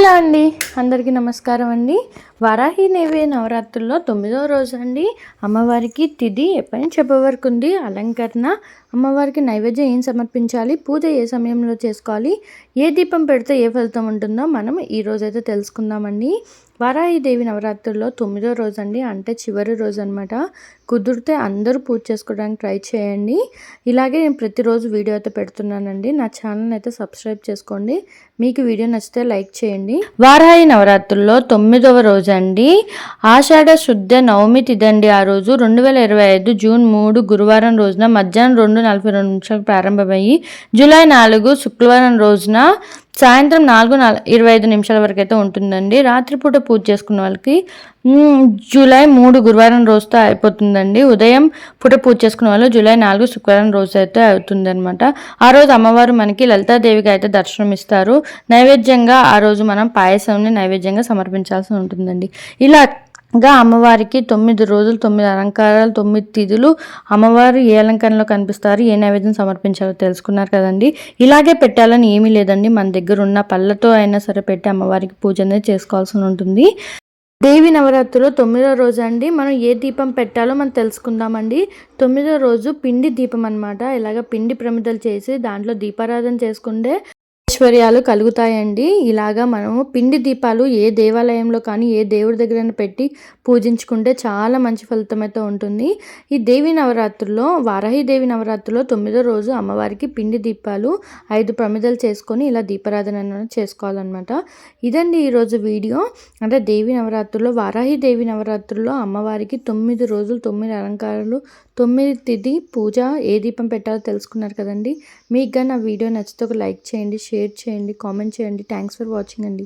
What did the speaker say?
Hello అండి, అందరికీ నమస్కారం అండి. వారాహిదేవి నవరాత్రుల్లో 9వ రోజు అండి. అమ్మవారికి తిథి ఎప్పటి చెప్పే వరకు ఉంది. అలంకరణ, అమ్మవారికి నైవేద్యం ఏం సమర్పించాలి, పూజ ఏ సమయంలో చేసుకోవాలి, ఏ దీపం పెడితే ఏ ఫలితం ఉంటుందో మనం ఈరోజైతే తెలుసుకుందామండి. వారాహిదేవి నవరాత్రుల్లో 9వ రోజు అండి, అంటే చివరి రోజు అనమాట. కుదిరితే అందరూ పూజ చేసుకోవడానికి ట్రై చేయండి. ఇలాగే నేను ప్రతిరోజు వీడియో అయితే పెడుతున్నానండి. నా ఛానల్ అయితే సబ్స్క్రైబ్ చేసుకోండి. మీకు వీడియో నచ్చితే లైక్ చేయండి. వారాహి నవరాత్రుల్లో 9వ రోజు అండి, ఆషాఢ శుద్ధ నవమి తిథండి. ఆ రోజు 2025 జూన్ 3 గురువారం రోజున మధ్యాహ్నం 2:42 ప్రారంభమయ్యి జూలై 4 శుక్రవారం రోజున సాయంత్రం 4:25 వరకు అయితే ఉంటుందండి. రాత్రిపూట పూజ చేసుకున్న వాళ్ళకి జూలై 3 గురువారం రోజుతో అయిపోతుందండి. ఉదయం పూట పూజ చేసుకున్న వాళ్ళు జూలై 4 శుక్రవారం రోజు అయితే అవుతుంది అనమాట. ఆ రోజు అమ్మవారు మనకి లలితాదేవిగా అయితే దర్శనం ఇస్తారు. నైవేద్యంగా ఆ రోజు మనం పాయసంని నైవేద్యంగా సమర్పించాల్సి ఉంటుందండి. ఇలాగా అమ్మవారికి 9 రోజులు 9 అలంకారాలు 9 తిథులు అమ్మవారు ఏ అలంకరణలో కనిపిస్తారు, ఏ నైవేద్యం సమర్పించాలో తెలుసుకున్నారు కదండి. ఇలాగే పెట్టాలని ఏమీ లేదండి. మన దగ్గర ఉన్న పళ్ళతో అయినా సరే పెట్టి అమ్మవారికి పూజ అనేది చేసుకోవాల్సి ఉంటుంది. దేవి నవరాత్రిలో 9వ రోజు అండి, మనం ఏ దీపం పెట్టాలో మనం తెలుసుకుందామండి. 9వ రోజు పిండి దీపం అనమాట. ఇలాగ పిండి ప్రమిదలు చేసి దాంట్లో దీపారాధన చేసుకుంటే ఐశ్వర్యాలు కలుగుతాయండి. ఇలాగా మనము పిండి దీపాలు ఏ దేవాలయంలో కానీ ఏ దేవుడి దగ్గర పెట్టి పూజించుకుంటే చాలా మంచి ఫలితం అయితే ఉంటుంది. ఈ దేవి నవరాత్రుల్లో వారాహిదేవి నవరాత్రుల్లో 9వ రోజు అమ్మవారికి పిండి దీపాలు 5 ప్రమిదలు చేసుకొని ఇలా దీపారాధన చేసుకోవాలన్నమాట. ఇదండి ఈరోజు వీడియో. అంటే దేవి నవరాత్రుల్లో వారాహిదేవి నవరాత్రుల్లో అమ్మవారికి 9 రోజులు 9 అలంకారాలు 9 తిథి పూజ ఏ దీపం పెట్టాలో తెలుసుకున్నారు కదండి. మీకు కానీ ఆ వీడియో నచ్చితే ఒక లైక్ చేయండి, షేర్ చేయండి, కామెంట్ చేయండి. థ్యాంక్స్ ఫర్ వాచింగ్ అండి.